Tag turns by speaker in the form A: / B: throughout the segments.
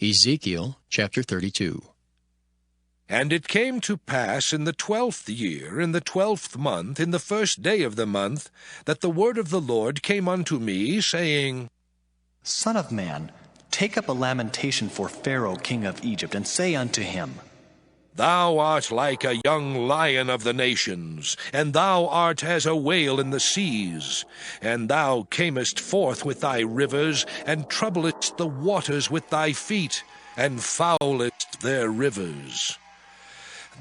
A: EZEKIEL Chapter 32.
B: And it came to pass in the 12th year, in the 12th month, in the first day of the month, that the word of the Lord came unto me, saying,
C: Son of man, take up a lamentation for Pharaoh king of Egypt, and say unto him,
B: Thou art like a young lion of the nations, and thou art as a whale in the seas. And thou camest forth with thy rivers, and troublest the waters with thy feet, and foulest their rivers.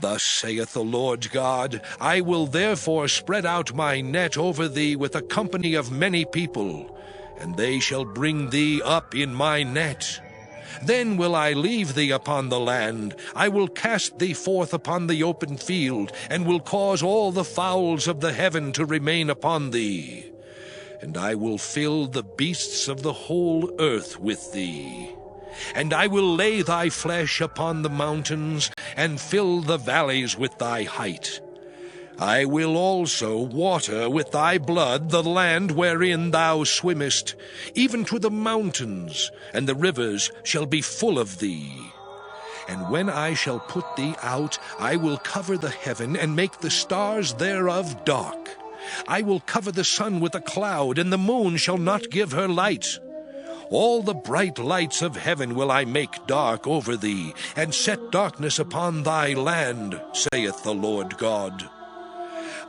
B: Thus saith the Lord God, I will therefore spread out my net over thee with a company of many people, and they shall bring thee up in my net. Then will I leave thee upon the land, I will cast thee forth upon the open field, and will cause all the fowls of the heaven to remain upon thee. And I will fill the beasts of the whole earth with thee. And I will lay thy flesh upon the mountains, and fill the valleys with thy height. I will also water with thy blood the land wherein thou swimmest, even to the mountains, and the rivers shall be full of thee. And when I shall put thee out, I will cover the heaven, and make the stars thereof dark. I will cover the sun with a cloud, and the moon shall not give her light. All the bright lights of heaven will I make dark over thee, and set darkness upon thy land, saith the Lord God.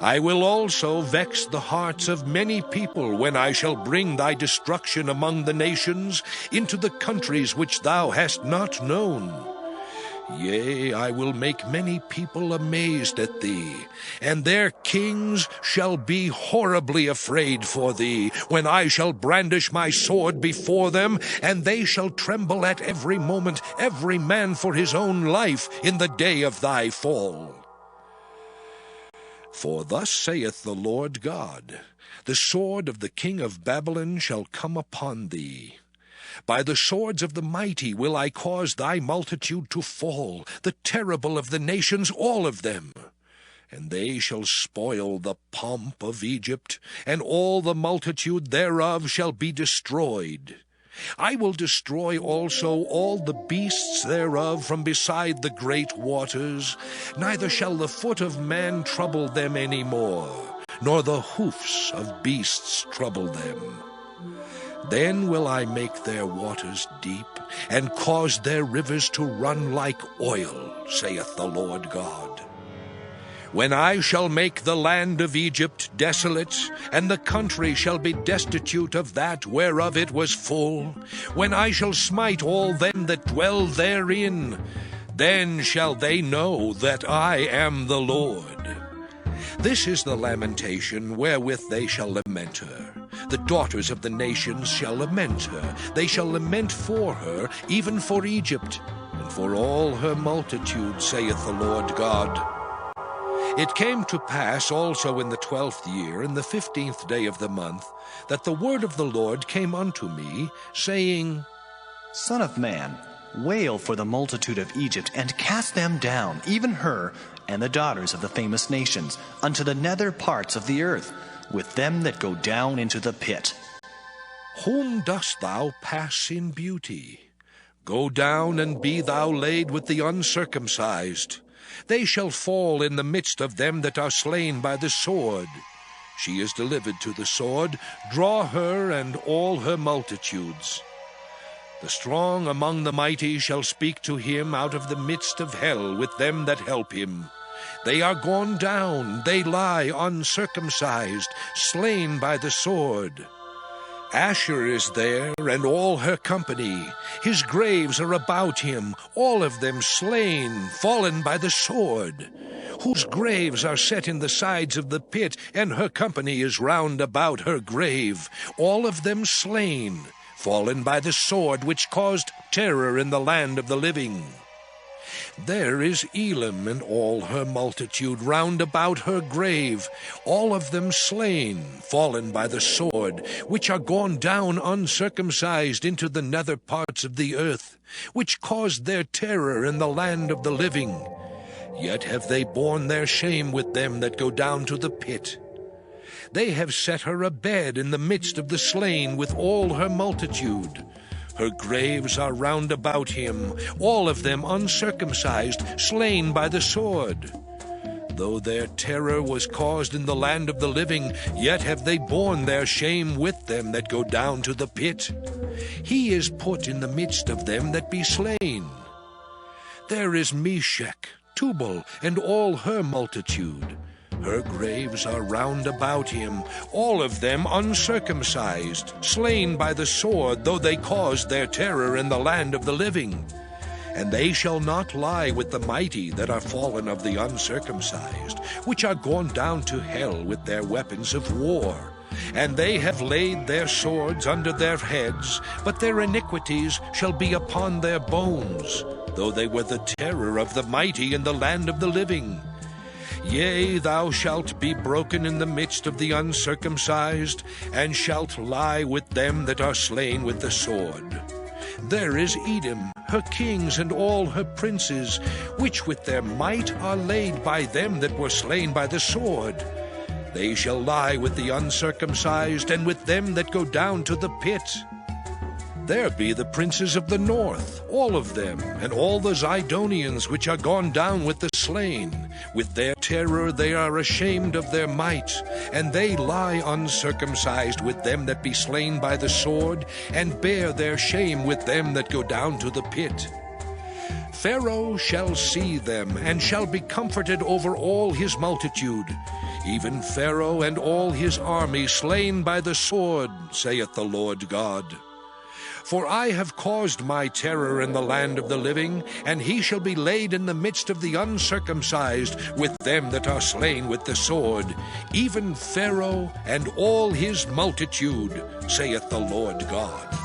B: I will also vex the hearts of many people when I shall bring thy destruction among the nations into the countries which thou hast not known. Yea, I will make many people amazed at thee, and their kings shall be horribly afraid for thee, when I shall brandish my sword before them, and they shall tremble at every moment, every man for his own life, in the day of thy fall. For thus saith the Lord God, the sword of the king of Babylon shall come upon thee. By the swords of the mighty will I cause thy multitude to fall, the terrible of the nations, all of them. And they shall spoil the pomp of Egypt, and all the multitude thereof shall be destroyed. I will destroy also all the beasts thereof from beside the great waters, neither shall the foot of man trouble them any more, nor the hoofs of beasts trouble them. Then will I make their waters deep, and cause their rivers to run like oil, saith the Lord God. When I shall make the land of Egypt desolate, and the country shall be destitute of that whereof it was full, when I shall smite all them that dwell therein, then shall they know that I am the Lord. This is the lamentation wherewith they shall lament her. The daughters of the nations shall lament her. They shall lament for her, even for Egypt, and for all her multitude, saith the Lord God. It came to pass also in the 12th year, in the 15th day of the month, that the word of the Lord came unto me, saying,
C: Son of man, wail for the multitude of Egypt, and cast them down, even her and the daughters of the famous nations, unto the nether parts of the earth, with them that go down into the pit.
B: Whom dost thou pass in beauty? Go down, and be thou laid with the uncircumcised. They shall fall in the midst of them that are slain by the sword. She is delivered to the sword. Draw her and all her multitudes. The strong among the mighty shall speak to him out of the midst of hell with them that help him. They are gone down, they lie uncircumcised, slain by the sword. Asher is there, and all her company. His graves are about him, all of them slain, fallen by the sword. Whose graves are set in the sides of the pit, and her company is round about her grave, all of them slain, fallen by the sword, which caused terror in the land of the living. There is Elam and all her multitude round about her grave, all of them slain, fallen by the sword, which are gone down uncircumcised into the nether parts of the earth, which caused their terror in the land of the living. Yet have they borne their shame with them that go down to the pit. They have set her a bed in the midst of the slain with all her multitude. Her graves are round about him, all of them uncircumcised, slain by the sword. Though their terror was caused in the land of the living, yet have they borne their shame with them that go down to the pit. He is put in the midst of them that be slain. There is Meshech, Tubal, and all her multitude. Her graves are round about him, all of them uncircumcised, slain by the sword, though they caused their terror in the land of the living. And they shall not lie with the mighty that are fallen of the uncircumcised, which are gone down to hell with their weapons of war. And they have laid their swords under their heads, but their iniquities shall be upon their bones, though they were the terror of the mighty in the land of the living. Yea, thou shalt be broken in the midst of the uncircumcised, and shalt lie with them that are slain with the sword. There is Edom, her kings and all her princes, which with their might are laid by them that were slain by the sword. They shall lie with the uncircumcised, and with them that go down to the pit. There be the princes of the north, all of them, and all the Zidonians which are gone down with the slain. With their terror they are ashamed of their might, and they lie uncircumcised with them that be slain by the sword, and bear their shame with them that go down to the pit. Pharaoh shall see them, and shall be comforted over all his multitude, even Pharaoh and all his army slain by the sword, saith the Lord God. For I have caused my terror in the land of the living, and he shall be laid in the midst of the uncircumcised with them that are slain with the sword, even Pharaoh and all his multitude, saith the Lord God.